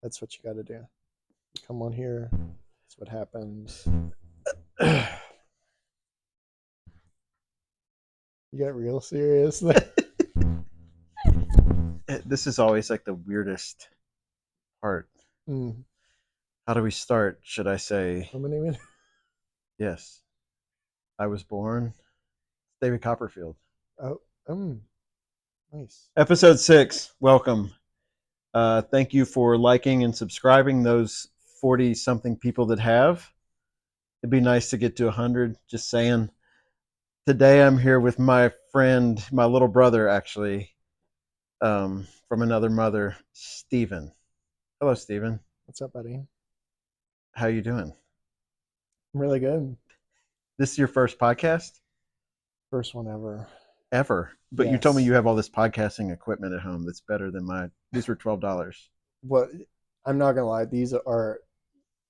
That's what you got to do. You come on here. That's what happens. You got real serious. This is always like the weirdest part. Mm. How do we start? Should I say, How many minutes? yes, I was born David Copperfield. Oh, nice. Episode 6. Welcome. Thank you for liking and subscribing, those 40 something people that have. It'd be nice to get to 100. Just saying. Today I'm here with my friend, my little brother, actually, from another mother, Steven. Hello, Steven. What's up, buddy? How you doing? I'm really good. This is your first podcast? First one ever. Ever. But you told me Yes. you have all this podcasting equipment at home that's better than mine. These were $12. What? I'm not gonna lie. These are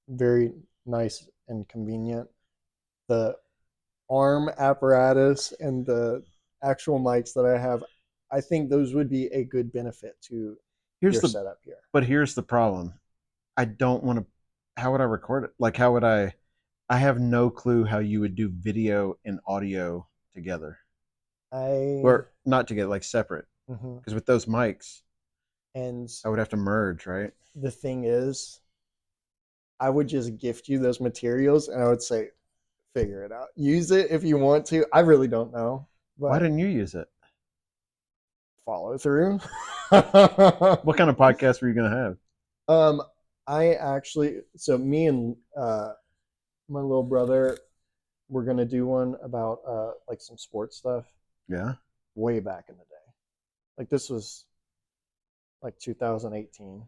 very nice and convenient. The arm apparatus and the actual mics that I have, I think those would be a good benefit to your setup here. But here's the problem. I don't want to. How would I record it? Like, how would I have no clue how you would do video and audio together. Or not together, like separate. Because with those mics, and I would have to merge, right? The thing is, I would just gift you those materials and I would say, figure it out. Use it if you want to. I really don't know. But why didn't you use it? Follow through. What kind of podcast were you going to have? I actually, so me and my little brother, we're going to do one about like some sports stuff. Yeah. Way back in the day. Like this was like 2018,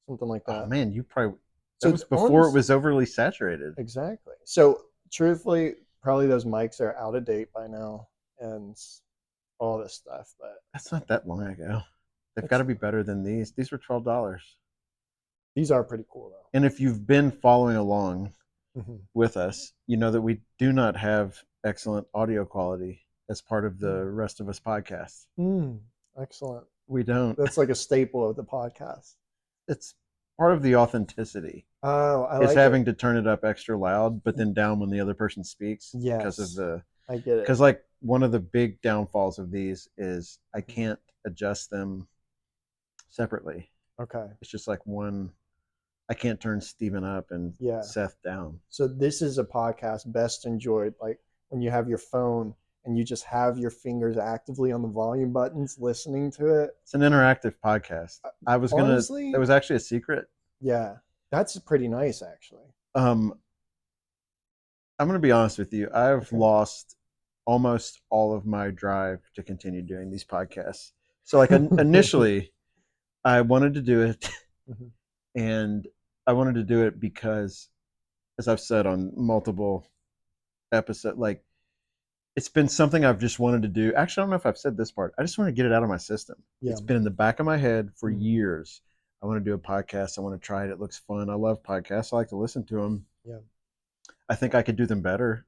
something like that. Oh man, you probably, that was before it was overly saturated. Exactly. So truthfully, probably those mics are out of date by now and all this stuff, but that's not that long ago. They've got to be better than these. These were $12. These are pretty cool though. And if you've been following along with us, you know that we do not have excellent audio quality as part of the Rest of Us podcast. Excellent. We don't. That's like a staple of the podcast. It's part of the authenticity. Oh, I like having to turn it up extra loud, but then down when the other person speaks. Yes. Because of the. I get it. Because like one of the big downfalls of these is I can't adjust them separately. Okay. It's just like one. I can't turn Steven up and Seth down. So this is a podcast best enjoyed like when you have your phone and you just have your fingers actively on the volume buttons listening to it. It's an interactive podcast. I was honestly, that was actually a secret. Yeah. That's pretty nice actually. I'm going to be honest with you. I've lost almost all of my drive to continue doing these podcasts. So like initially I wanted to do it and I wanted to do it because, as I've said on multiple episodes, like it's been something I've just wanted to do. Actually, I don't know if I've said this part. I just want to get it out of my system. Yeah. It's been in the back of my head for years. I want to do a podcast. I want to try it. It looks fun. I love podcasts. I like to listen to them. Yeah. I think I could do them better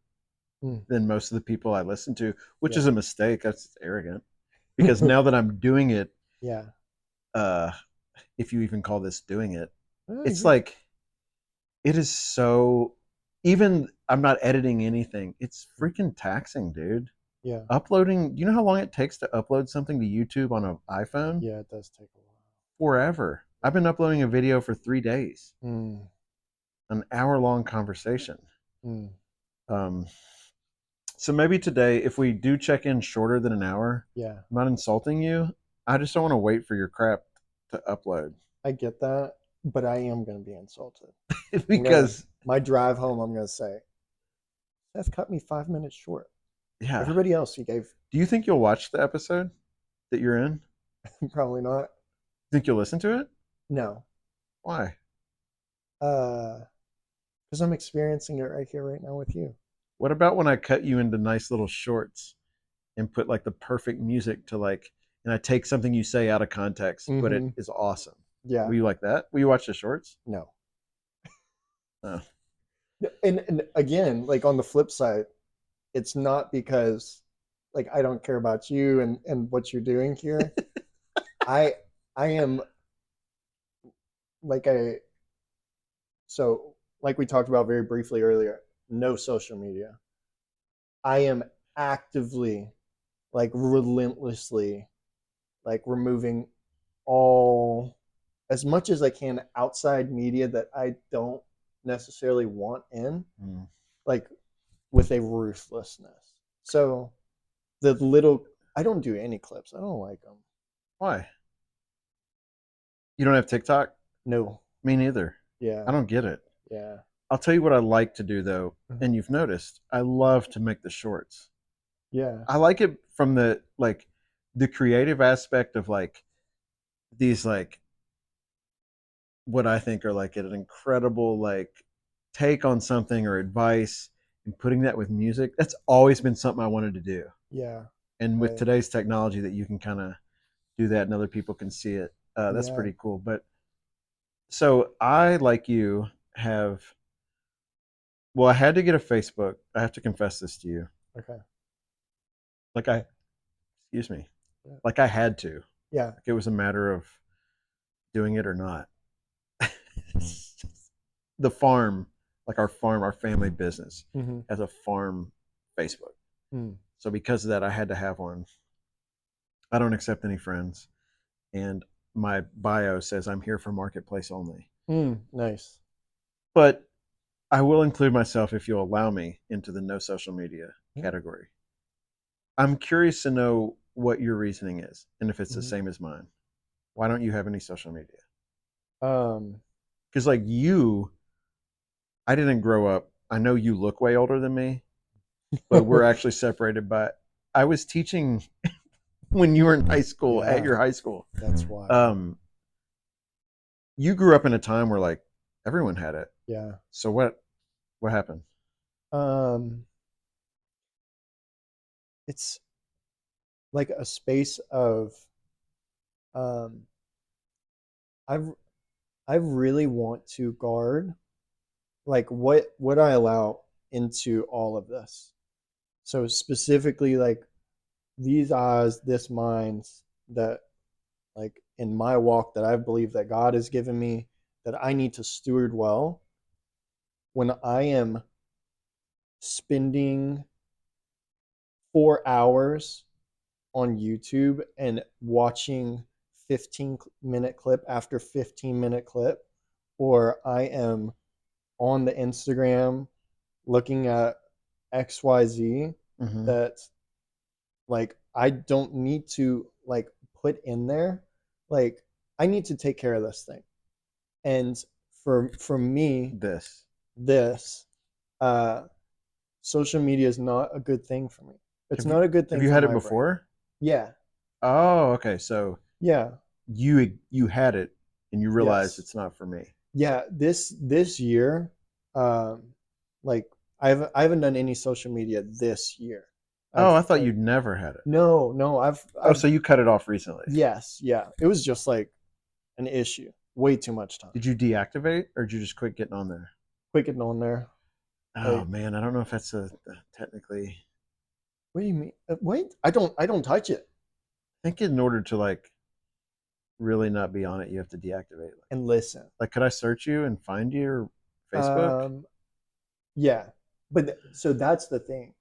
than most of the people I listen to, which is a mistake. That's arrogant. Because now that I'm doing it, if you even call this doing it, it's like, it is so, even I'm not editing anything. It's freaking taxing, dude. Yeah. Uploading, you know how long it takes to upload something to YouTube on an iPhone? Yeah, it does take a while. Forever. I've been uploading a video for 3 days. An hour-long conversation. So maybe today, if we do check in shorter than an hour, I'm not insulting you. I just don't want to wait for your crap to upload. I get that. But I am going to be insulted. Because my drive home, I'm going to say, Seth cut me 5 minutes short. Yeah. Everybody else you gave. Do you think you'll watch the episode that you're in? Probably not. Think you'll listen to it? No. Why? Because I'm experiencing it right here, right now with you. What about when I cut you into nice little shorts and put like the perfect music to like, and I take something you say out of context, but it is awesome. Yeah. Will you like that? Will you watch the shorts? No. Oh. And again, like on the flip side, it's not because like I don't care about you and what you're doing here. I am like So, like we talked about very briefly earlier, no social media. I am actively, like relentlessly, like removing all as much as I can outside media that I don't necessarily want in, Mm. like with a ruthlessness. So the little, I don't do any clips. I don't like them. Why? You don't have TikTok? No. Me neither. I Yeah. don't get it. Yeah. I'll tell you what I like to do though, Mhm. and you've noticed, I love to make the shorts. Yeah. I like it from the creative aspect of like these like what I think are like an incredible like take on something or advice and putting that with music. That's always been something I wanted to do. Yeah. And with I, today's technology that you can kind of do that and other people can see it, that's yeah. pretty cool. But so I, like you, have, well, I had to get a Facebook. I have to confess this to you. Okay. Like I, excuse me, Yeah. like I had to. Yeah. Like it was a matter of doing it or not. The farm, like our farm, our family business, Mm-hmm. has a farm Facebook. Mm. So because of that, I had to have one. I don't accept any friends, and my bio says I'm here for marketplace only. Mm. Nice. But I will include myself if you'll allow me into the no social media Yeah. category. I'm curious to know what your reasoning is and if it's the Mm-hmm. same as mine. Why don't you have any social media? Um. Because like you, I didn't grow up. I know you look way older than me, but we're actually separated by. I was teaching when you were in high school at Yeah. your high school. That's wild. Um, you grew up in a time where like everyone had it. Yeah. So what happened? Um. It's like a space of um. I've I really want to guard like what I allow into all of this. So specifically like these eyes, this minds that like in my walk that I believe that God has given me that I need to steward well when I am spending 4 hours on YouTube and watching 15-minute clip after 15-minute clip, or I am on the Instagram looking at XYZ Mm-hmm. that like I don't need to like put in there. Like I need to take care of this thing. And for me, This. this uh social media is not a good thing for me. It's Have you not a good have thing you for had it my brain. before? Yeah. Oh, okay. So Yeah. you had it and you realized Yes. it's not for me. Yeah, this year, um, like I haven't done any social media this year. Oh, I've I thought I've you'd never had it. no, Oh, I've so you cut it off recently. yes, yeah. It was just like an issue. Way too much time. Did you deactivate or did you just quit getting on there? Quick getting on there. Oh Like, man, I don't know if that's a technically. what do you mean? Wait, I don't touch it I think in order to like really not be on it, you have to deactivate. and listen. Like, could I search you and find your Facebook? Um, yeah, but so that's the thing.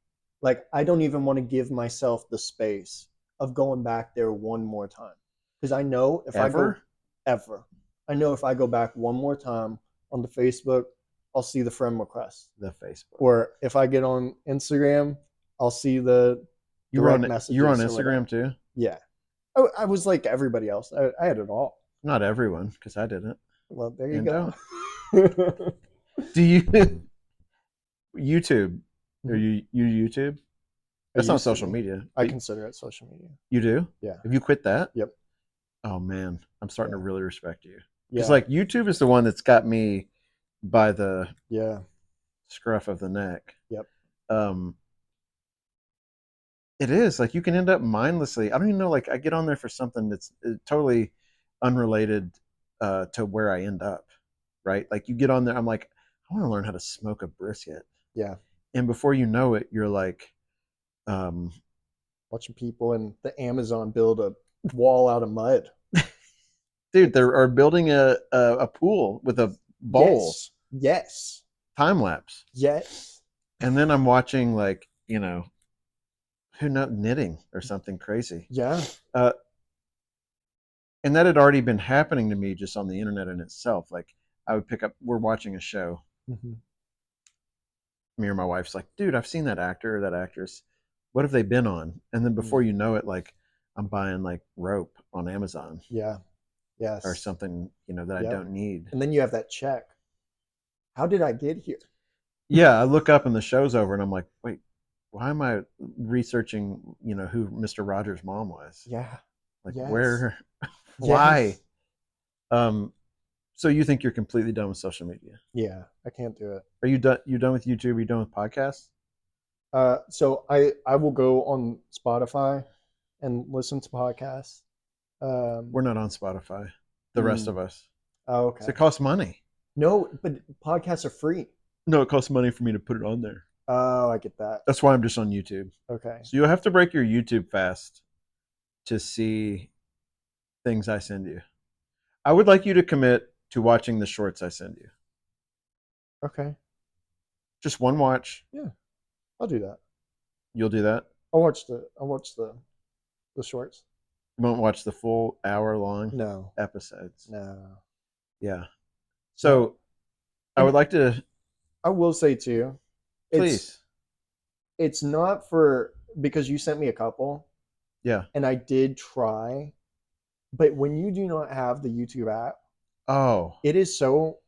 Like, I don't even want to give myself the space of going back there one more time because I know if I go Ever? ever, I know if I go back one more time on the Facebook, I'll see the friend request, The Facebook. or if I get on Instagram, I'll see the direct You were on messages or Instagram whatever. too? Yeah, I was like everybody else. I had it all. Not everyone, because I didn't Well, there you and go. don't. Do you YouTube? Or you YouTube? I That's not used social to. media, I but consider it social media. you do? Yeah. Have you quit that? Yep. Oh man, I'm starting to Yeah. really respect you. Because Yeah. like YouTube is the one that's got me by the Yeah. scruff of the neck. Yep. Um, it is like you can end up mindlessly. I don't even know. Like I get on there for something that's totally unrelated to where I end up. Right? Like you get on there. I'm like, I want to learn how to smoke a brisket, Yeah. and before you know it, you're like, um, Watching people in the Amazon build a wall out of mud. dude, they are building a pool with a bowl. Yes. Yes. time lapse. Yes. And then I'm watching like, who knows, knitting or something crazy. Yeah. Uh, and that had already been happening to me just on the internet in itself. Like I would pick up, we're watching a show. Mm-hmm. Me or my wife's like, dude, I've seen that actor or that actress. What have they been on? And then before you know it, like I'm buying like rope on Amazon Yeah. or Yes. something, that I Yep. don't need. And then you have that check. How did I get here? Yeah, I look up and the show's over and I'm like, wait, why am I researching, who Mr. Rogers' mom was? Yeah. Like Yes. where, why? Yes. Um, so you think you're completely done with social media? Yeah. I can't do it. Are you done? You done with YouTube? Are you done with podcasts? So I will go on Spotify and listen to podcasts. Um, We're not on Spotify. The rest mm, of us. oh, So okay. it costs money. No, but podcasts are free. No, it costs money for me to put it on there. Oh, I get that. That's why I'm just on YouTube. Okay. So you'll have to break your YouTube fast to see things I send you. I would like you to commit to watching the shorts I send you. Okay. Just one watch. Yeah, I'll do that. You'll do that. I'll watch the shorts. You won't watch the full hour long No. episodes. No. Yeah. No. So I And would like to, I will say too, it's please. it's not for because you sent me a couple Yeah. and I did try, but when you do not have the YouTube app, Oh, it is so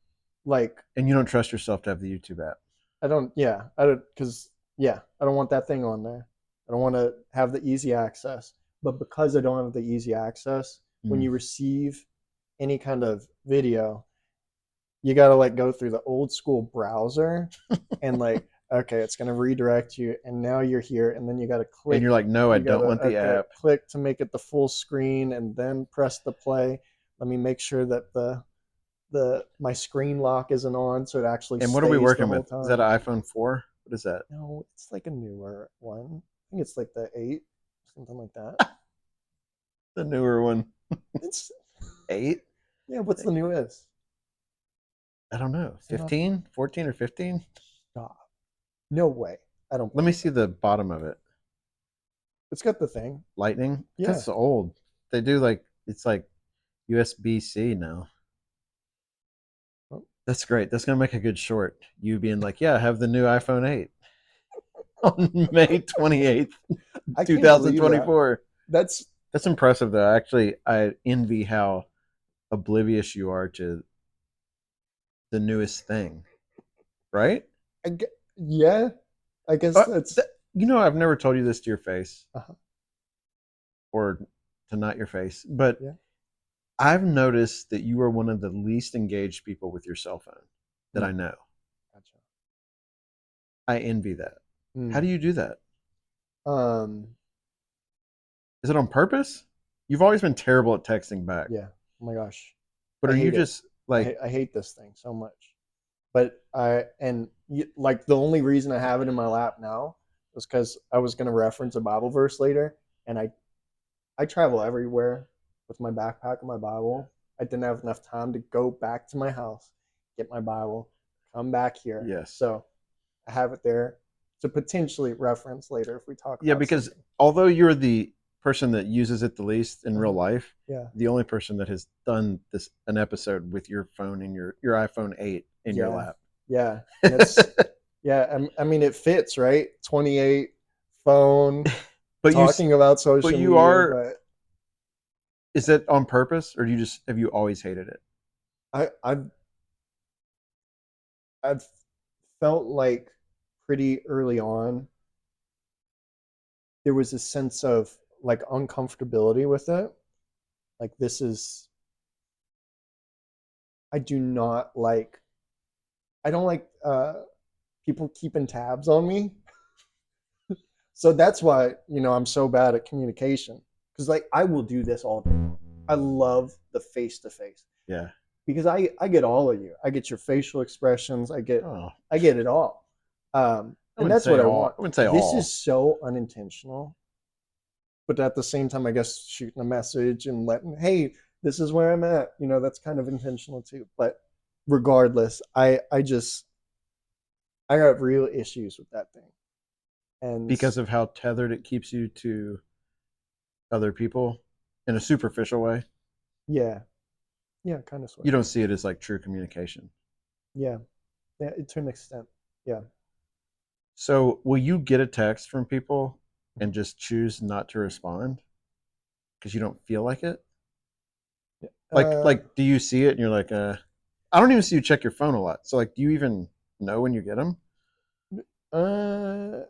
like and you don't trust yourself to have the YouTube app. I don't because yeah, I don't want that thing on there. I don't want to have the easy access. But because I don't have the easy access, when Mm. you receive any kind of video, you got to like go through the old school browser and like okay, it's going to redirect you and now you're here and then And you're like, no, I you got don't to want the okay, app. click to make it the full screen and then press the play. Let me make sure that the my screen lock isn't on so it actually And what are we stays the working whole with? Is that time. an iPhone 4? What is that? No, it's like a newer one. I think it's like the 8, something like that. The newer one. It's 8? yeah, what's the newest? I don't know. Is it not 15? 14 or 15? stop? No way. I don't Let me believe see it. the bottom of it. It's got the thing. Lightning? Yeah. That's old. They do like, it's like USB-C now. Oh, That's great. That's going to make a good short. You being like, yeah, I have the new iPhone 8 on May 28th, I can't believe that. 2024. That's That's impressive, though. Actually, I envy how oblivious you are to the newest thing, right? yeah. I guess that's I've never told you this to your face uh or to not your face, but yeah. I've noticed that you are one of the least engaged people with your cell phone that I Mm, know. gotcha. I envy that. How do Mm. you do that? Um. Is it on purpose? You've always been terrible at texting back, Yeah. Oh my gosh. but I are you hate it. just like, I hate this thing so much. But like the only reason I have it in my lap now was because I was gonna reference a Bible verse later, and I travel everywhere with my backpack and my Bible. I didn't have enough time to go back to my house, get my Bible, come back here. yes? So I have it there to potentially reference later if we talk Yeah, about because something. although you're the person that uses it the least in real Uh-huh. life, Yeah, the only person that has done this an episode with your phone in your iPhone 8 in your yeah, lap. yeah, and it's yeah. I mean, it fits right. 28 phone but you talking about but social you media, are, but is it on purpose or do you just have you always hated it? I've felt like pretty early on there was a sense of like uncomfortability with it. Like this is I do not like I don't like people keeping tabs on me. So that's why, I'm so bad at communication cuz like I will do this all day. I love the face to face Yeah. because I get all of you. I get your facial expressions, Oh, I get it all. I And wouldn't that's say what I all. want. I wouldn't say This is all. so unintentional, but at the same time, I guess shooting a message and letting, hey, this is where I'm at. That's kind of intentional too. But regardless, I got real issues with that thing. And because of how tethered it keeps you to other people in a superficial way. yeah, yeah, kind of sort You of. don't see it as like true communication. Yeah. Yeah, to an extent. Yeah. So, will you get a text from people and just choose not to respond because you don't feel like it? Uh Like, do you see it and you're like, I don't even see you check your phone a lot. So, like, do you even know when you get them, uh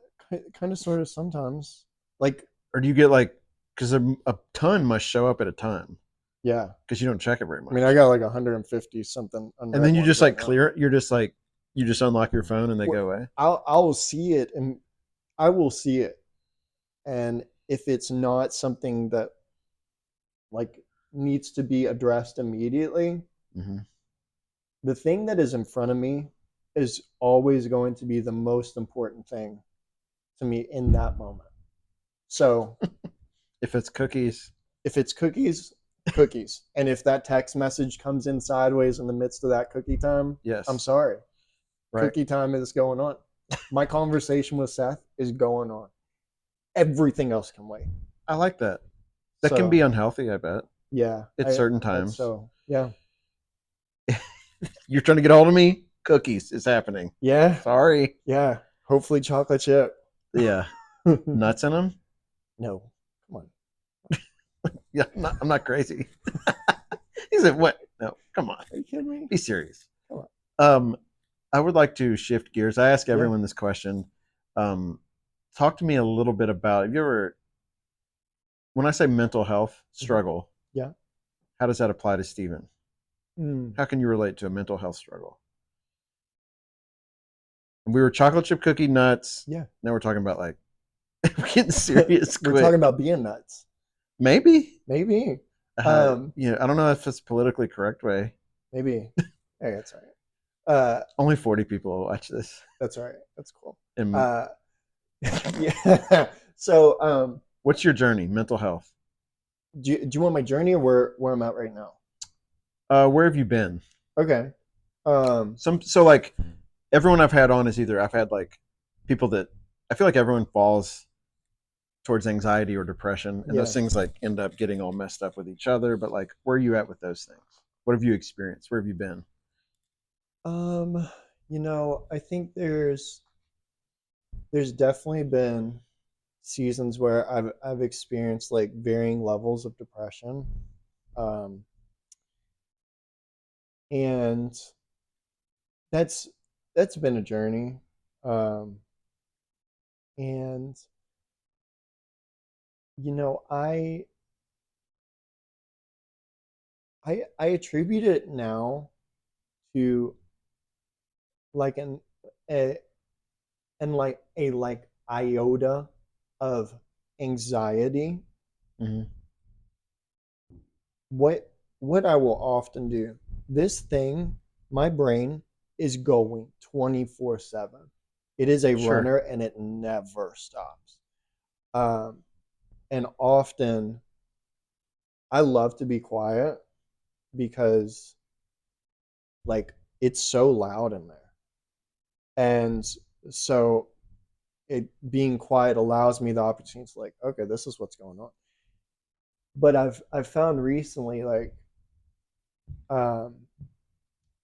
kind of sort of sometimes. Like or do you get like, because a ton must show up at a time yeah. because you don't check it very I mean, I much, got like 150 something and unread then you ones just right like now. clear it. You're just like, you just unlock your phone and they go away. I'll see it and I will see it. And if it's not something that like needs to be addressed immediately, Mm-hmm. the thing that is in front of me is always going to be the most important thing to me in that moment. So If it's cookies, if it's cookies, cookies. And if that text message comes in sideways in the midst of that cookie time, I'm yes, sorry. right. Cookie time is going on. My conversation with Seth is going on. Everything else can wait. I like that. That can be So unhealthy, I bet, yeah, at I certain that's times. so yeah. You're trying to get a hold of me? Cookies is happening. Yeah. Sorry. Yeah. Hopefully chocolate chip. Yeah. Nuts in them? No. Come on. Yeah, I'm not crazy. He said, what? No, come on. Are you kidding me? Be serious. Come on. Um, I would like to shift gears. I ask Yeah. everyone this question. Um, Talk to me a little bit about, have you ever, when I say mental health Mhm. struggle, Yeah. how does that apply to Stephen? Mm. How can you relate to a mental health struggle? We were chocolate chip cookie nuts. Yeah. Now we're talking about like, we're getting serious We're talking quick. about being nuts. Maybe. Maybe. Um, I don't know if it's politically correct way. maybe. Hey, that's all right. Only 40 people will watch this. That's all right. That's cool. And Uh, yeah. So, what's your journey, mental health? do you want my journey or where I'm at right now? Where have you been? Okay. So like everyone I've had on is either I've had like people that I feel like everyone falls towards anxiety or depression, and those things Yes. like end up getting all messed up with each other. But like, where are you at with those things? What have you experienced? Where have you been? Um, I think there's definitely been seasons where I've experienced like varying levels of depression. Um, and that's that's been a journey. Um, and I attribute it now to like a like a like iota of anxiety. Mm-hmm. What I will often do, this thing, my brain is going 24/7. It is a Sure. runner and it never stops. Um, and often I love to be quiet because like it's so loud in there. And so it being quiet allows me the opportunity to like, okay, this is what's going on. But I've found recently like um,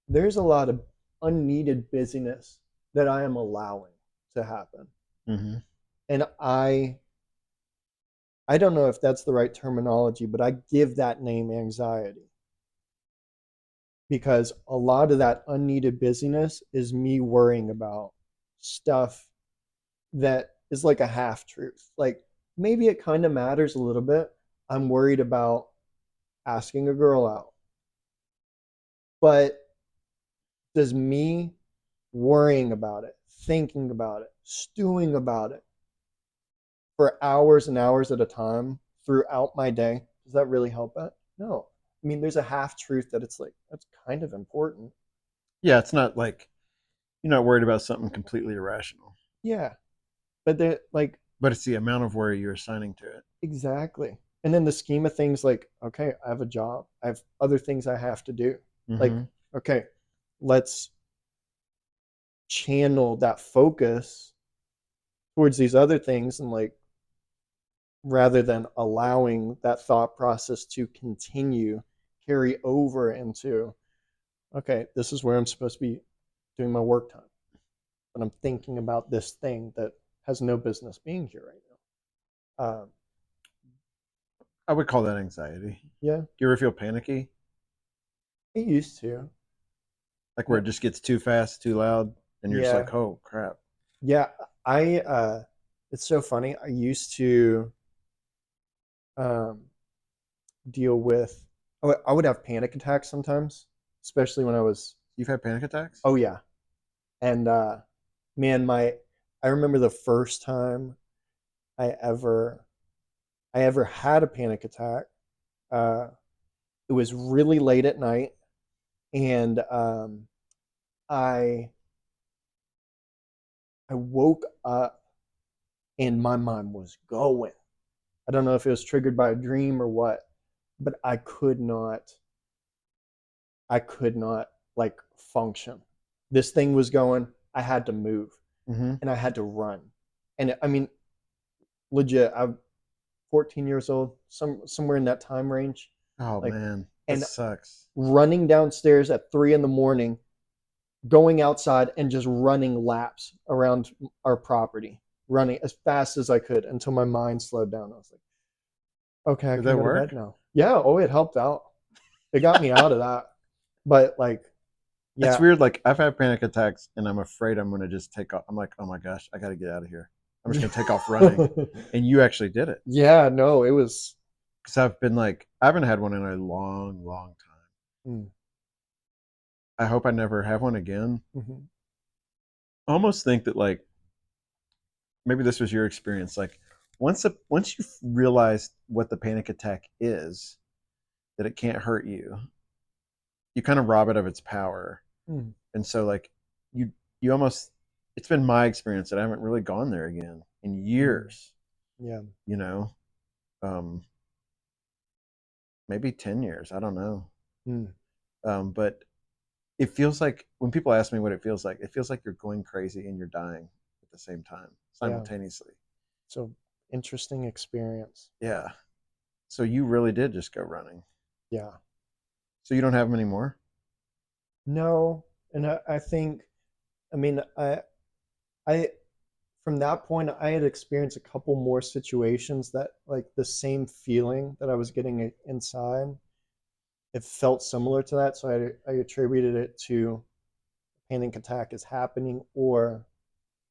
there's a lot of unneeded busyness that I am allowing to happen, Mm-hmm. and I don't know if that's the right terminology, but I give that name anxiety because a lot of that unneeded busyness is me worrying about stuff that is like a half truth. Like maybe it kind of matters a little bit. I'm worried about asking a girl out. But does me worrying about it, thinking about it, stewing about it for hours and hours at a time throughout my day, does that really help it? No. I mean, there's a half truth that it's like, that's kind of important. Yeah, it's not like you're not worried about something completely irrational, Yeah. But they're like, but it's the amount of worry you're assigning to it. exactly. And then the scheme of things, like, okay, I have a job, I have other things I have to do. Like, Mm-hmm. okay, let's channel that focus towards these other things, and like rather than allowing that thought process to continue carry over into, okay, this is where I'm supposed to be doing my work time, but I'm thinking about this thing that has no business being here right now. I would call that anxiety. Yeah, Do you ever feel panicky? I used to. Like where it just gets too fast, too loud, and you're just Yeah, like, oh crap. yeah. I it's so funny. I used to um deal with. I would have panic attacks sometimes, especially when I was. You've had panic attacks? Oh yeah, and man, my I remember the first time I ever I ever had a panic attack. Uh, it was really late at night, and I I woke up and my mind was going. I don't know if it was triggered by a dream or what, but I could not like function. This thing was going. I had to move Mm-hmm. and I had to run. And I mean, legit, I'm 14 years old, somewhere in that time range. Oh Like, man, that and sucks. running downstairs at 3 in the morning, going outside and just running laps around our property, running as fast as I could until my mind slowed down. I was like, okay, I Did can that go to bed work? now. Yeah, oh, it helped out. It got me out of that. But like, It's yeah. weird. Like I've had panic attacks, and I'm afraid I'm gonna just take off. I'm like, oh my gosh, I got to get out of here. I'm just gonna take off running. And you actually did it Yeah, no, it was. because I've been like, I haven't had one in a long, long time. Mm, I hope I never have one again. mhm, I almost think that like maybe this was your experience. Like once you realize what the panic attack is, that it can't hurt you, you kind of rob it of its power. mm, And so like you you almost it's been my experience that I haven't really gone there again in mm, years, yeah. you know. Um maybe 10 years, I don't know. Mm, But it feels like when people ask me what it feels like you're going crazy and you're dying at the same time, yeah. simultaneously. So interesting experience. Yeah. So you really did just go running. Yeah. So you don't have them anymore? No, and I think, I mean, I, from that point, I had experienced a couple more situations that like the same feeling that I was getting inside. It felt similar to that, so I attributed it to panic attack is happening or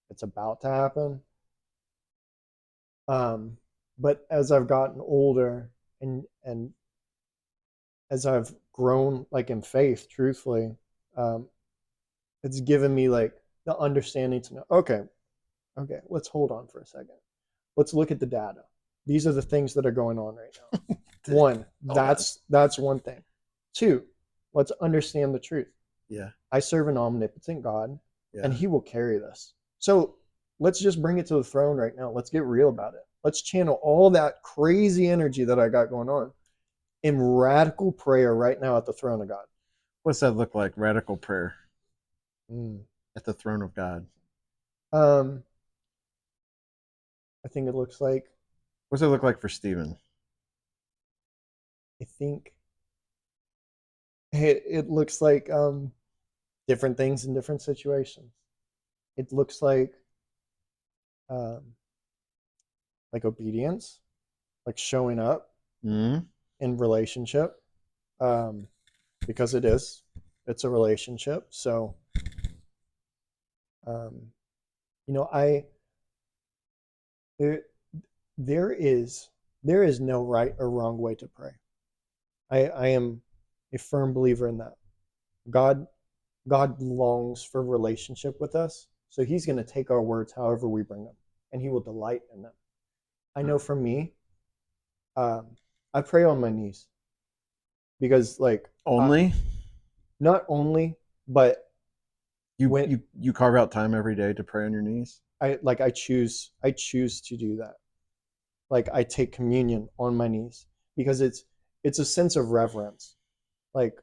it's about to happen. Um, but as I've gotten older and as I've grown like in faith, truthfully, um, it's given me like the understanding to know, okay, okay, let's hold on for a second. Let's look at the data. These are the things that are going on right now. One, Hold on. that's one thing. Two, let's understand the truth. Yeah. I serve an omnipotent God, and Yeah. He will carry this. So let's just bring it to the throne right now. Let's get real about it. Let's channel all that crazy energy that I got going on in radical prayer right now at the throne of God. What's that look like? Radical prayer Mm. at the throne of God. Um, I think it looks like, What's it look like for Stephen? I think it looks like different things in different situations. It looks um, like obedience, like showing up Mm-hmm. in relationship, um, because it's a relationship. So, um, I there there is there is no right or wrong way to pray. I am a firm believer in that. God God longs for relationship with us, so He's going to take our words however we bring them, and He will delight in them. I know for me, um, I pray on my knees because, like, Only not only, but you when you carve out time every day to pray on your knees. I choose to do that. Like I take communion on my knees because it's a sense of reverence. Like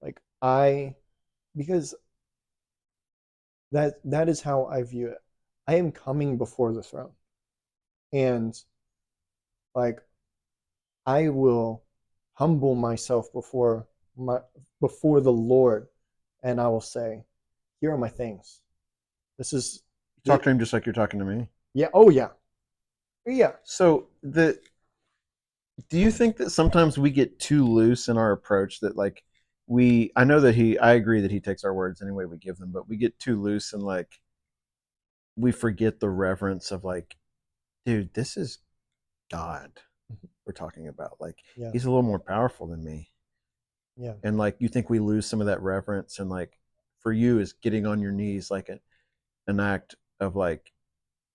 like I because that is how I view it. I am coming before the throne, and like I will humble myself my before the Lord, and I will say, "Here are my things. This is Talk the to him just like you're talking to me. yeah. Oh yeah, yeah. So the do you think that sometimes we get too loose in our approach that like we I know that I agree that he takes our words any way we give them, but we get too loose and like we forget the reverence of like, dude, this is God we're talking about. Like Yeah, he's a little more powerful than me. yeah. And like you think we lose some of that reverence and like for you is getting on your knees like an act of like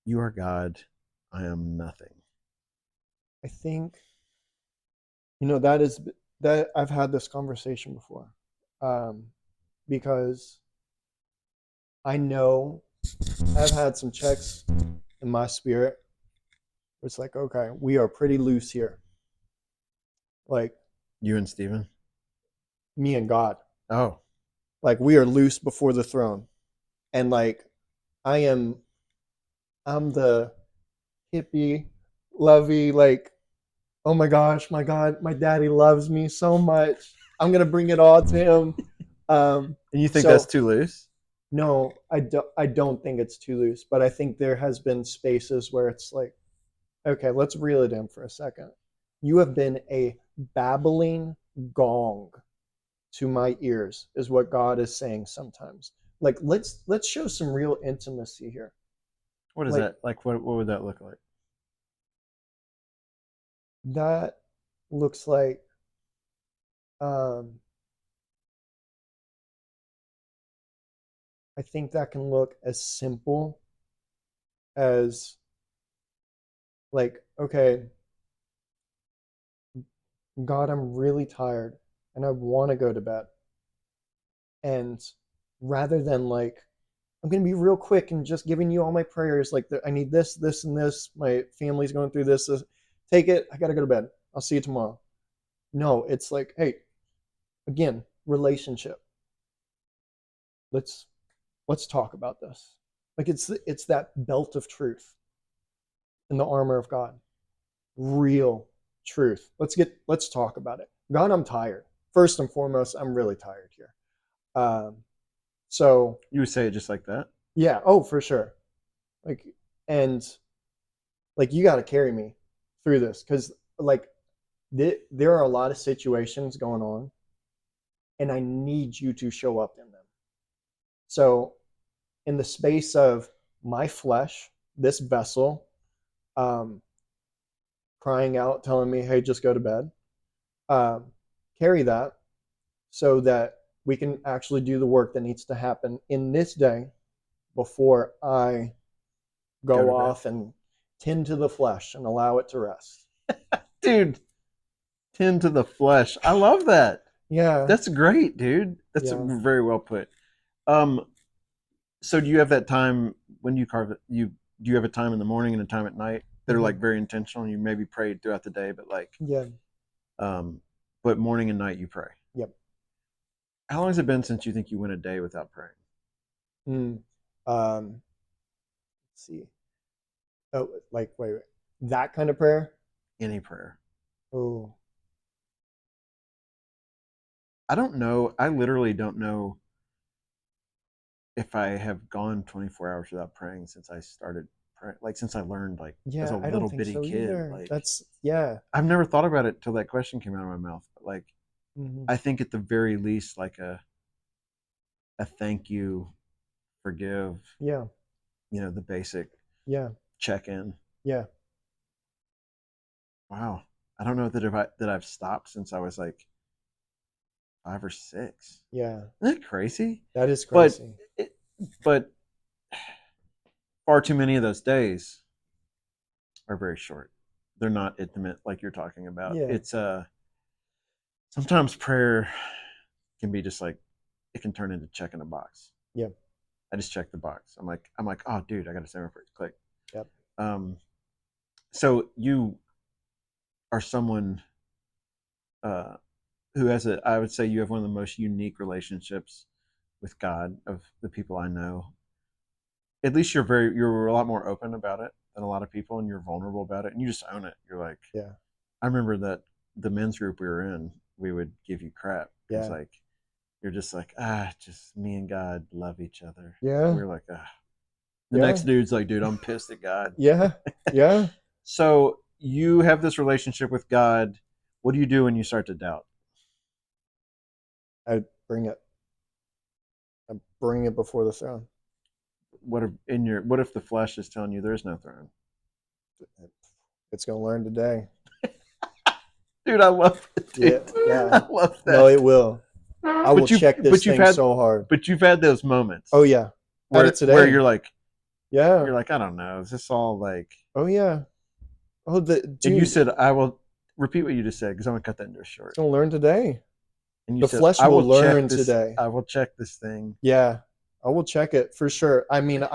you are God, I am nothing. I think that is that I've had this conversation before, um, because I know I've had some checks in my spirit. Where it's like, okay, we are pretty loose here, like You and Steven? me and God, Oh, like we are loose before the throne, and like I am, I'm the hippie, lovey, like oh my gosh, my God, my daddy loves me so much. I'm gonna bring it all to him. and you think that's So too loose? no, I don't think it's too loose, but I think there has been spaces where it's like, okay, let's reel it in for a second. You have been a babbling gong to my ears, is what God is saying sometimes. Like let's show some real intimacy here. What is Like that? Like what would that look like? that looks like um I think that can look as simple as like, okay, God, I'm really tired and I want to go to bed. And rather than like, I'm going to be real quick and just giving you all my prayers, like, I need this, this, and this. My family's going through this. Take it. I got to go to bed. I'll see you tomorrow. No, it's like, hey, again, relationship. Let's let's talk about this. Like it's that belt of truth in the armor of God. Real truth. Let's talk about it. God, I'm tired. First and foremost, I'm really tired here. Um, so You would say it just like that? yeah, oh for sure. Like and like you got to carry me through this because like there are a lot of situations going on, and I need you to show up in them. So in the space of my flesh, this vessel, um, crying out, telling me, "Hey, just go to bed." Um, Carry that so that we can actually do the work that needs to happen in this day before I Go go to bed. off and tend to the flesh and allow it to rest. Dude, tend to the flesh. I love that. Yeah, That's great, dude. That's yeah, very well put. Um, so do you have that time when you carve it? Do you have a time in the morning and a time at night that are hmm like very intentional? You maybe pray throughout the day, but like, yeah, um, but morning and night you pray. yep. How long has it been since you think you went a day without praying? Mm. Let's see. Oh, like wait, that kind of prayer. Any prayer? Oh, I don't know. I literally don't know if I have gone 24 hours without praying since I started praying. Like since I learned, like as a yeah, I don't little think bitty so kid. either. Like That's yeah. I've never thought about it till that question came out of my mouth. But like hmm I think at the very least, like a thank you, forgive, Yeah, the basic yeah, check in. yeah, Wow. I don't know that I've stopped since I was like 5 or 6. yeah. Isn't that crazy? That is But crazy. it, but far too many of those days are very short. They're not intimate like you're talking about. Yeah, It's sometimes prayer can be just like it can turn into checking a box. yeah, I just check the box. I'm like, oh dude, I gotta say my prayer. Click. yep. Um so you are someone uh who has I would say you have one of the most unique relationships with God of the people I know, at least you're a lot more open about it than a lot of people, and you're vulnerable about it, and you just own it. You're like, Yeah. I remember that the men's group we were in, we would give you crap because Yeah. like you're just like, just me and God love each other. Yeah. We're like, the next Yeah. dude's like, dude, I'm pissed at God. Yeah. Yeah. So you have this relationship with God. What do you do when you start to doubt? I bring it. I bring it before the throne. What if the flesh is telling you there is no throne? It's gonna learn today. Dude, I love it, Yeah. dude. Yeah. I love No, that. it will. I will check this But you've thing had so hard. but you've had those moments Oh yeah. Had it where today. Yeah. you're like, I don't know, is this all like, Oh yeah. Oh the and you dude, said, I will repeat what you just said because I'm gonna cut that into a it's short. gonna learn today. And you The said, flesh will learn today. I will check this thing. Yeah. I will check it for sure. I mean,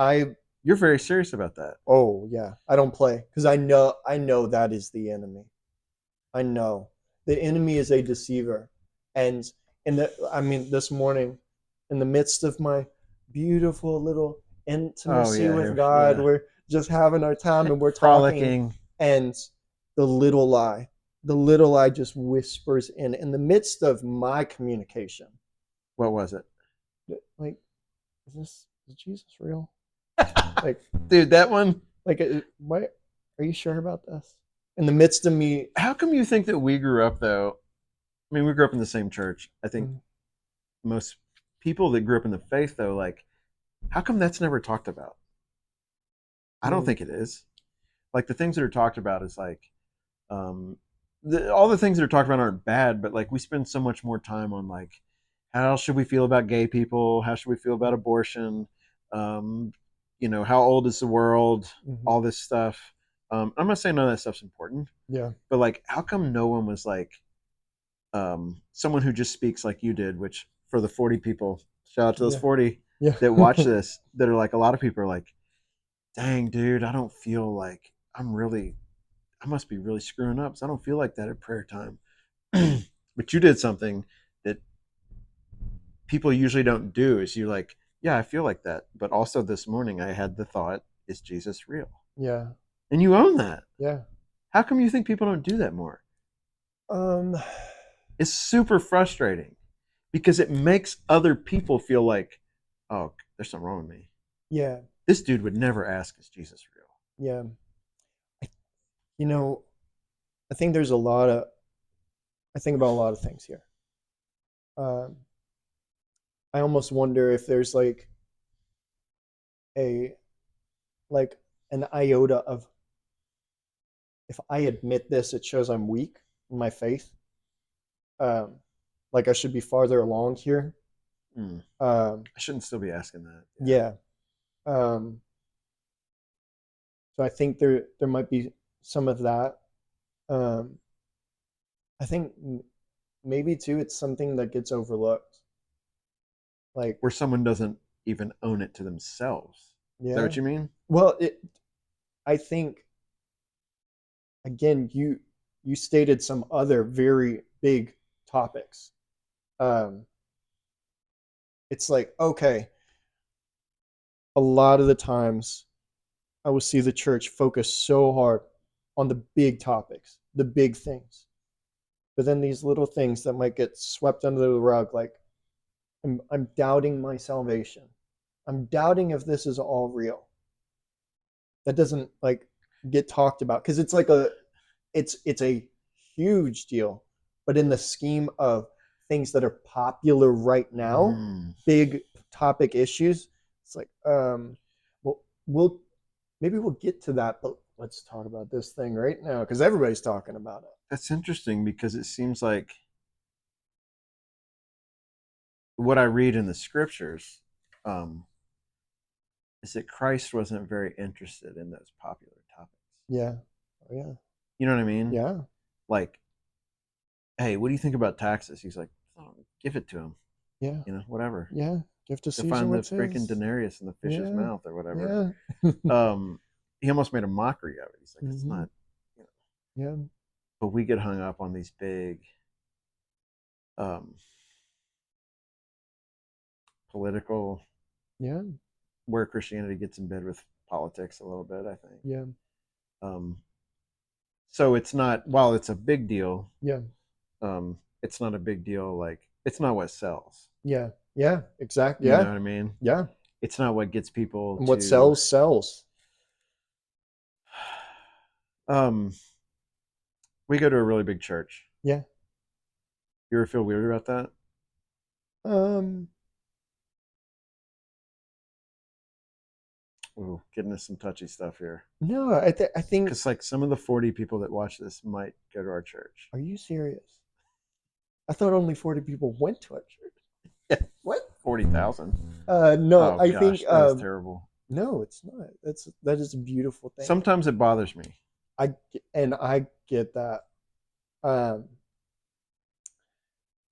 You're very serious about that. oh yeah. I don't play because I know that is the enemy. I know. The enemy is a deceiver. And I mean, this morning, in the midst of my beautiful little Oh intimacy with yeah, God, yeah. we're just having our time and we're talking, Frolicking. and the the little lie just whispers in the midst of my communication. What was it? Like, is Jesus real? Like, Dude, that one. what? Are you sure about this? In the midst of me, How come you think that we grew up though? I mean, we grew up in the same church. I think mm, most people that grew up in the faith though, like, how come that's never talked about? I don't mm, think it is. Like the things that are talked about is like, um, all the things that are talked about aren't bad, but like we spend so much more time on like, how should we feel about gay people? How should we feel about abortion? Um, how old is the world? mhm. All this stuff. I'm not saying none of that stuff's important, Yeah, but like, how come no one was like, someone who just speaks like you did, which for the 40 people, shout out to those yeah, 40 yeah, that watch this, that are like, a lot of people are like, dang, dude, I don't feel like I must be really screwing up. So I don't feel like that at prayer time. But you did something that people usually don't do is you like, yeah, I feel like that. But also this morning I had the thought, is Jesus real? yeah, And you own that. yeah. How come you think people don't do that more? Um, It's super frustrating because it makes other people feel like, oh, there's something wrong with me. yeah, This dude would never ask, is Jesus real? yeah. I, you know, I think there's a lot of I think about a lot of things here. Um, I almost wonder if there's a like an iota of if I admit this, it shows I'm weak in my faith. Um, like I should be farther along here. Hmm. Um, I shouldn't still be asking that. Yeah. yeah. Um, so I think there might be some of that. Um, I think maybe too it's something that gets overlooked. Like Where someone doesn't even own it to themselves. Is that yeah. what you mean? Well, I think again you stated some other very big topics. Um, it's like okay, a lot of the times I will see the church focus so hard on the big topics, the big things, but then these little things that might get swept under the rug, like I'm doubting my salvation. I'm doubting if this is all real. That doesn't like get talked about because it's like it's a huge deal, but in the scheme of things that are popular right now, Mm. big topic issues, it's like well we'll maybe we'll get to that, but let's talk about this thing right now because everybody's talking about it. That's interesting because it seems like what I read in the scriptures, um, is that Christ wasn't very interested in those popular topics. Yeah. Oh, yeah. You know what I mean? Yeah. Like, hey, what do you think about taxes? He's like, oh, give it to him. Yeah. Whatever. Yeah. Give to To Caesar find the what's freaking his. denarius in the fish's Yeah. mouth or whatever. Yeah. He almost made a mockery of it. He's like, it's Mm-hmm. not. You know. Yeah. But we get hung up on these big, um, political, Yeah. where Christianity gets in bed with politics a little bit, I think. Yeah. Um, so it's not, while it's a big deal, Yeah. it's not a big deal. Like, it's not what sells. Yeah. Yeah. Exactly. You know Yeah. what I mean? Yeah. It's not what gets people And what to. sells sells. Um, we go to a really big church. Yeah. You ever feel weird about that? Um. Ooh, getting into some touchy stuff here. No, I think. Because like some of the 40 people that watch this might go to our church. Are you serious? I thought only 40 people went to our church. What? 40,000. No, Oh I think gosh, that is terrible. no, it's not. That is a beautiful thing. Sometimes it bothers me. I get that. Um,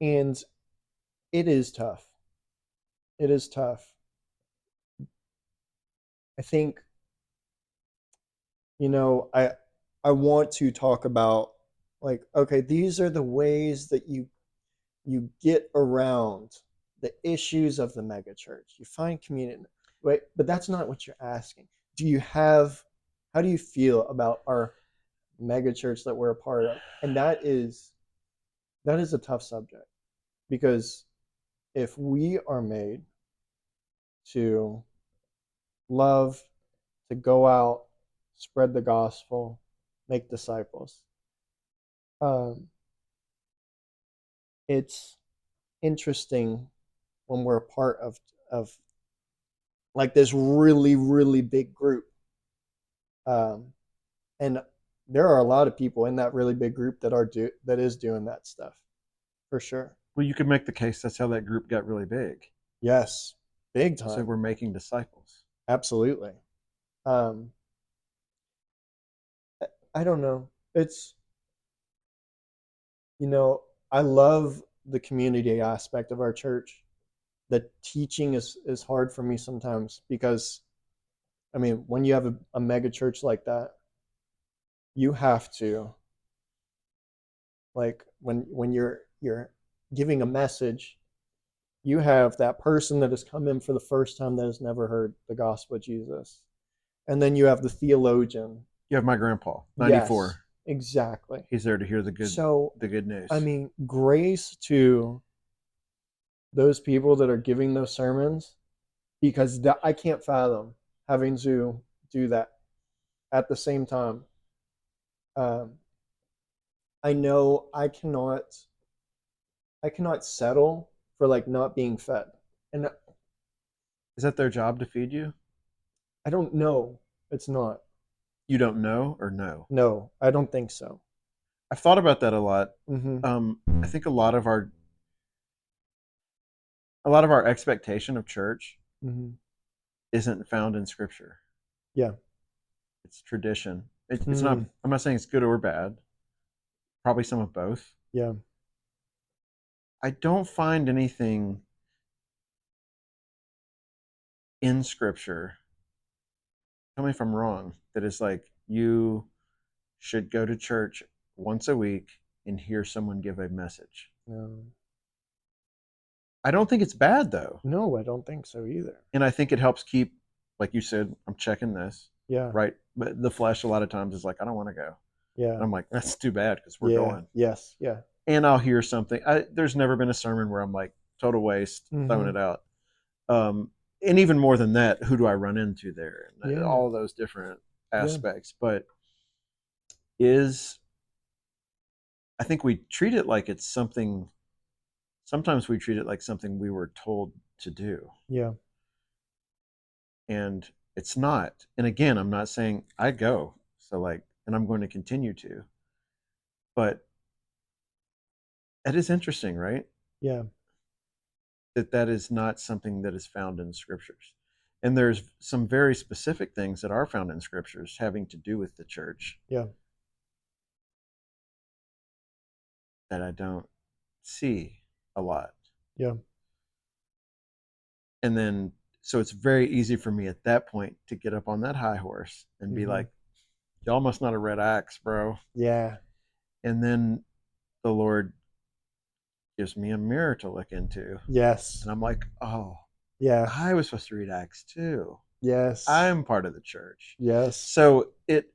and it is tough. It is tough. I think, I want to talk about, like, okay, these are the ways that you get around the issues of the megachurch. You find community, right? But that's not what you're asking. Do you have How do you feel about our megachurch that we're a part of? And that is a tough subject, because if we are made to love, to go out, spread the gospel, make disciples, um, it's interesting when we're a part of like this really really big group, um, and there are a lot of people in that really big group that is doing that stuff for sure. Well, you could make the case that's how that group got really big. Yes, big So time, we're making disciples. absolutely. Um, I don't know. It's I love the community aspect of our church. The teaching is hard for me sometimes, because I mean, when you have a mega church like that, you have to, like, when you're giving a message, you have that person that has come in for the first time that has never heard the gospel of Jesus. And then you have the theologian. You have my grandpa, Yes, 94. exactly. He's there to hear So, the good I news. mean, grace to those people that are giving those sermons, because I can't fathom having to do that at the same time. Um, I know I cannot settle for, like, not being fed. And Is that their job to feed you? I don't know. It's not. You don't know or no? No, I don't think so. I've thought about that a lot. Mm-hmm. I think a lot of our expectation of church Mm-hmm. isn't found in scripture. Yeah. It's tradition. It's not. Mm, I'm not saying it's good or bad. Probably some of both. yeah. I don't find anything in scripture, tell me if I'm wrong, that is like you should go to church once a week and hear someone give a message. No. I don't think it's bad though. No, I don't think so either. And I think it helps keep, like you said, I'm checking this, Yeah. right? But the flesh a lot of times is like, I don't want to go. Yeah. And I'm like, that's too bad because we're Yeah. going. Yes. Yeah. And I'll hear something. There's never been a sermon where I'm like, total waste, throwing Mm-hmm. it out. Um, and even more than that, who do I run into there? And Yeah. all those different Yeah. aspects. But is I think we treat it like it's something. Sometimes we treat it like something we were told to do, Yeah. and it's not. And again, I'm not saying I go, so like, and I'm going to continue to, but it is interesting, right? Yeah. That is not something that is found in scriptures. And there's some very specific things that are found in scriptures having to do with the church Yeah. that I don't see a lot. Yeah. And then, so it's very easy for me at that point to get up on that high horse and be Mm-hmm. like, y'all must not have read Acts, bro. Yeah. And then the Lord gives me a mirror to look into. Yes. And I'm like, oh. Yeah. I was supposed to read Acts 2. Yes. I'm part of the church. Yes. So it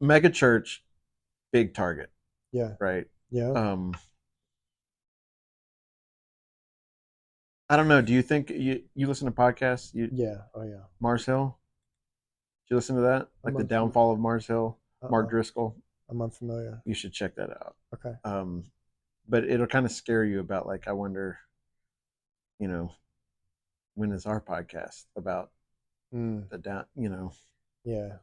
mega church, big target, Yeah. right? Yeah. Um, I don't know. Do you think you listen to podcasts? You Yeah. Oh yeah. Mars Hill? Did you listen to that? Like I'm the unfamiliar. downfall of Mars Hill, Mark Uh-uh. Driscoll. I'm unfamiliar. You should check that out. Okay. Um, but it'll kind of scare you about like I wonder, you know, when is our podcast about Mm. the down? You know, Yeah.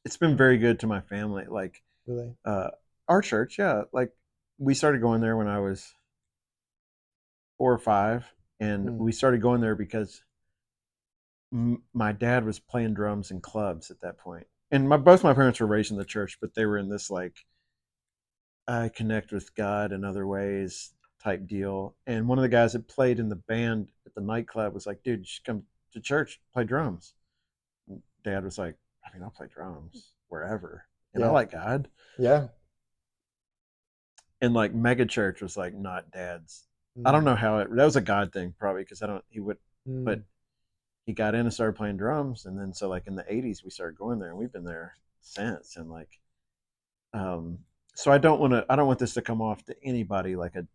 it's been very good to my family. Like Really. uh, our church, yeah. Like we started going there when I was 4 or 5, and Mm. we started going there because my dad was playing drums in clubs at that point, and both my parents were raised in the church, but they were in this like I connect with God in other ways type deal. And one of the guys that played in the band at the nightclub was like, "Dude, you should come to church, play drums." And Dad was like, "I mean, I'll play drums wherever, and I Yeah. like God." Yeah. And like mega church was like not Dad's. I don't Mm. know how that was a God thing probably because I don't he would, but Mm. he got in and started playing drums, and then so like in the '80s we started going there, and we've been there since. And like, um, so I don't want this to come off to anybody like a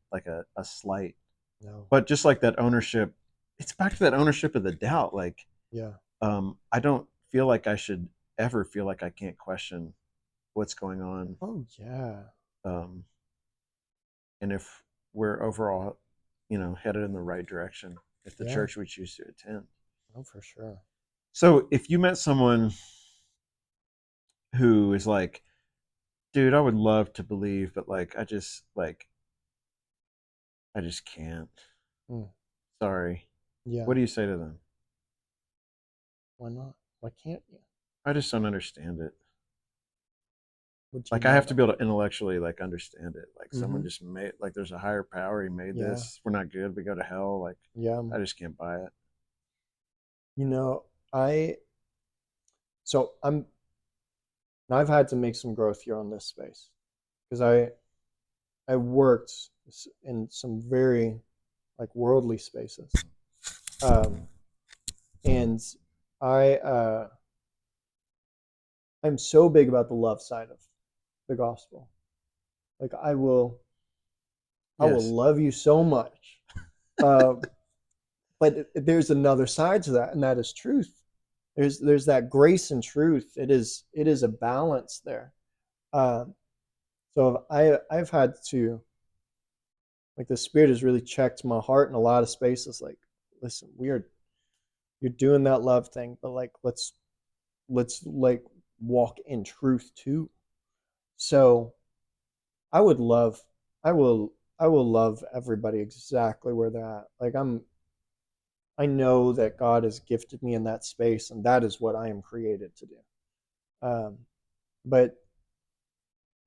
slight, No. but just like that ownership, it's back to that ownership of the doubt. Like, Yeah. I don't feel like I should ever feel like I can't question what's going on, Oh yeah. um, and if we're overall, headed in the right direction, if the Yeah. church we choose to attend. Oh, for sure. So if you met someone who is like, dude, I would love to believe, but like, I just can't. Mm. Sorry. What Yeah. do you say to them? Why not? Why can't you? I just don't understand it. What do you Like I know have to about? be able to intellectually like understand it. Like someone Mm-hmm. just made like there's a higher power. He made Yeah. this. We're not good. We go to hell. Like Yeah. I just can't buy it. You know, I so I'm I've had to make some growth here on this space because I worked in some very like worldly spaces. Um, and I I'm so big about the love side of the gospel. Like I will Yes. love you so much. Um, but there's another side to that, and that is truth. There's that grace and truth. It is a balance there. Um, so I've had to like the Spirit has really checked my heart in a lot of spaces. Like, listen, you're doing that love thing, but like let's like walk in truth too. So I would love I will I will love everybody exactly where they're at. Like I know that God has gifted me in that space, and that is what I am created to do. Um, but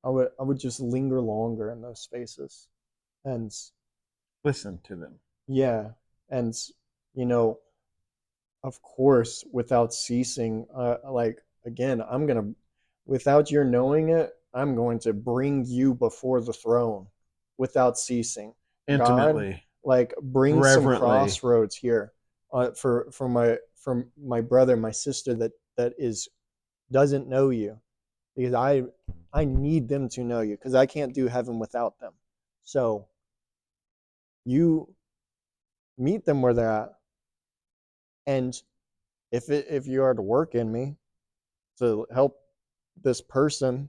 I would just linger longer in those spaces, and Listen to them. yeah, and you know, of course, without ceasing, like again, without your knowing it, I'm going to bring you before the throne without ceasing. God, Intimately, like bring some reverently. crossroads here, for my brother, my sister that is doesn't know you, because I need them to know you because I can't do heaven without them. So you meet them where they're at, and if you are to work in me to help this person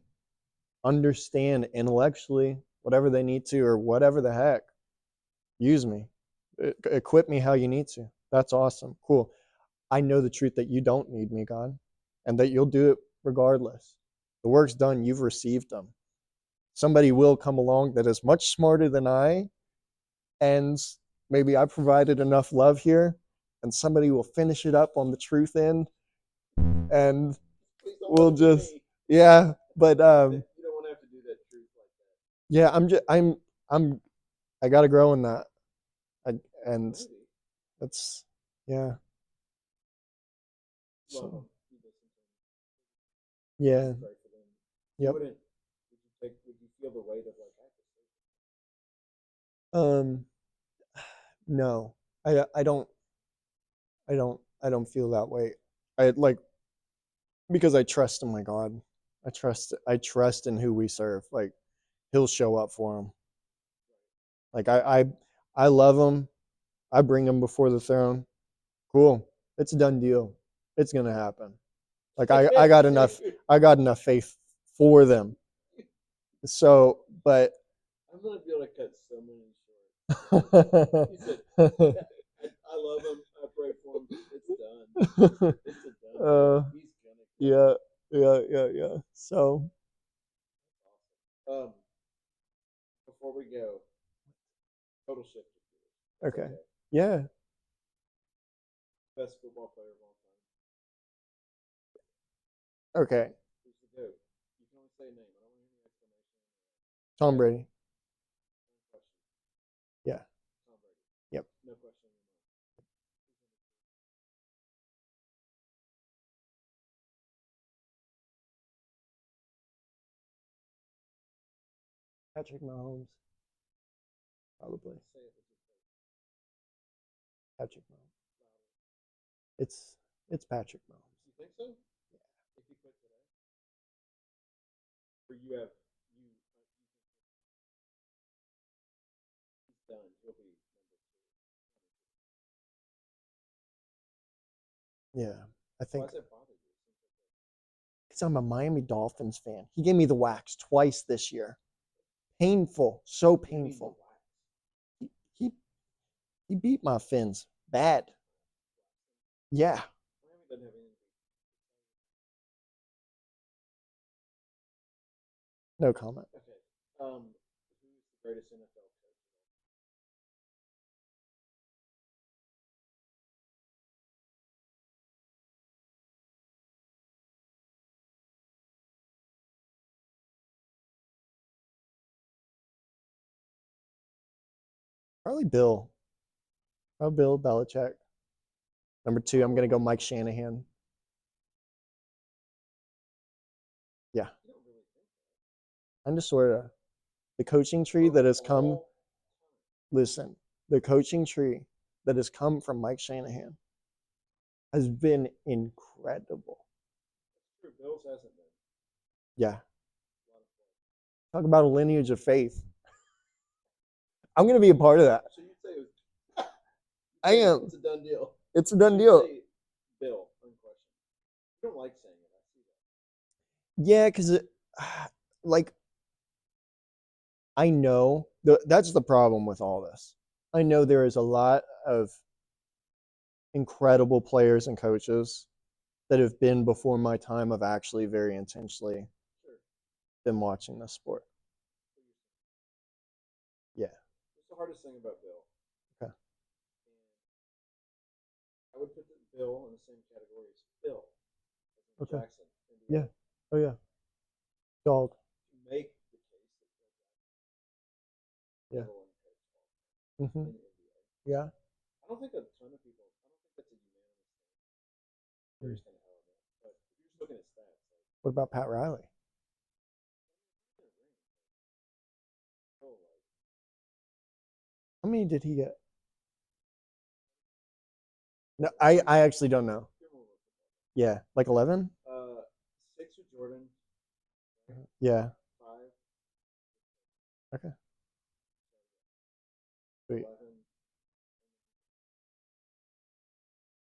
understand intellectually whatever they need to or whatever the heck, use me. Equip me how you need to. That's awesome. Cool. I know the truth that you don't need me, God, and that you'll do it regardless. The work's done. You've received them. Somebody will come along that is much smarter than I, and maybe I provided enough love here, and somebody will finish it up on the truth end, and we'll just, yeah. But You don't want to have to do that truth like yeah, I'm I gotta grow in that. I, and that. that's yeah. Love So them. You listen to them. yeah. Pray for them. You Yep. wouldn't. Would you feel the weight of like I could say Um no. I don't I don't feel that way. I like because I trust in my God. I trust in who we serve. Like he'll show up for him. Like I love him. I bring him before the throne. Cool. It's a done deal. It's gonna happen. Like I got enough I got enough faith for them. So, but I'm gonna be able to cut so many short. He said, I love him. I pray for him. It's done. It's a done uh, deal. He's gonna get yeah, yeah. So, it. Before we go, total shift of gears. That's okay. okay. Yeah. Best football player of all time. Okay. Who's the GOAT? You can only say a name. I don't want any explanation. Tom Brady. No question. Yeah. Tom Brady. Yep. No question in your mind. Patrick Mahomes. Probably. Say it with your face. Patrick Mahomes. It's it's Patrick Mahomes. You think so? If he quit today, or you have he's done. He'll be number two. Yeah. I Why think does that bother you? because I'm a Miami Dolphins fan. He gave me the wax twice this year. Painful. So What do you mean the painful. wax? He he, he beat my Fins. Bad. Yeah. Miami doesn't have anything. No comment. Okay. Who's the greatest NFL coach? Probably Bill. Probably Bill Belichick. Number two, I'm gonna go Mike Shanahan. Yeah. You don't really think I'm just sort of the coaching tree that. that has come. All Listen, the coaching tree that has come from Mike Shanahan has been incredible. That's true. Bills hasn't been. Yeah. A lot of fun. Talk about a lineage of faith. I'm gonna be a part of that. So you'd say it was, I am. it's a done deal. It's a So done you'd deal. say Bill, unquestioned. You don't like saying it. I see that. Yeah, because like I know that's the problem with all this. I know there is a lot of incredible players and coaches that have been before my time of actually very intentionally Sure. been watching this sport. Yeah. What's the hardest thing about Bill? Okay. And I would put Bill in the same category as Phil, as in Okay. Jackson, Yeah. NBA. Oh yeah. Dog. To make the case that Phil Jackson is Yeah. number one coach Mm-hmm. in the NBA. Yeah. I don't think a ton of people. I don't think that's a unanimous thing. Mm. There's kind of element, but if you're just looking at stats, like What about Pat Riley? oh, like How many did he get? No, I actually don't know. Yeah, like 11. Six with Jordan, right? Yeah. Five, Okay. Sweet. 11.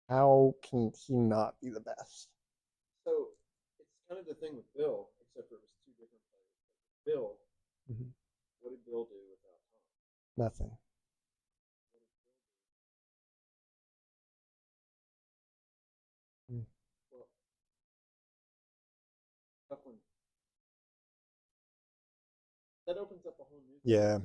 How can he not be the best? So it's kind of the thing with Bill, except for it was two different players. Like with Bill, Mm-hmm. what did Bill do without Tom? Nothing. What did Bill do? Mm. Well, tough one. That opens up a whole new thing. Yeah.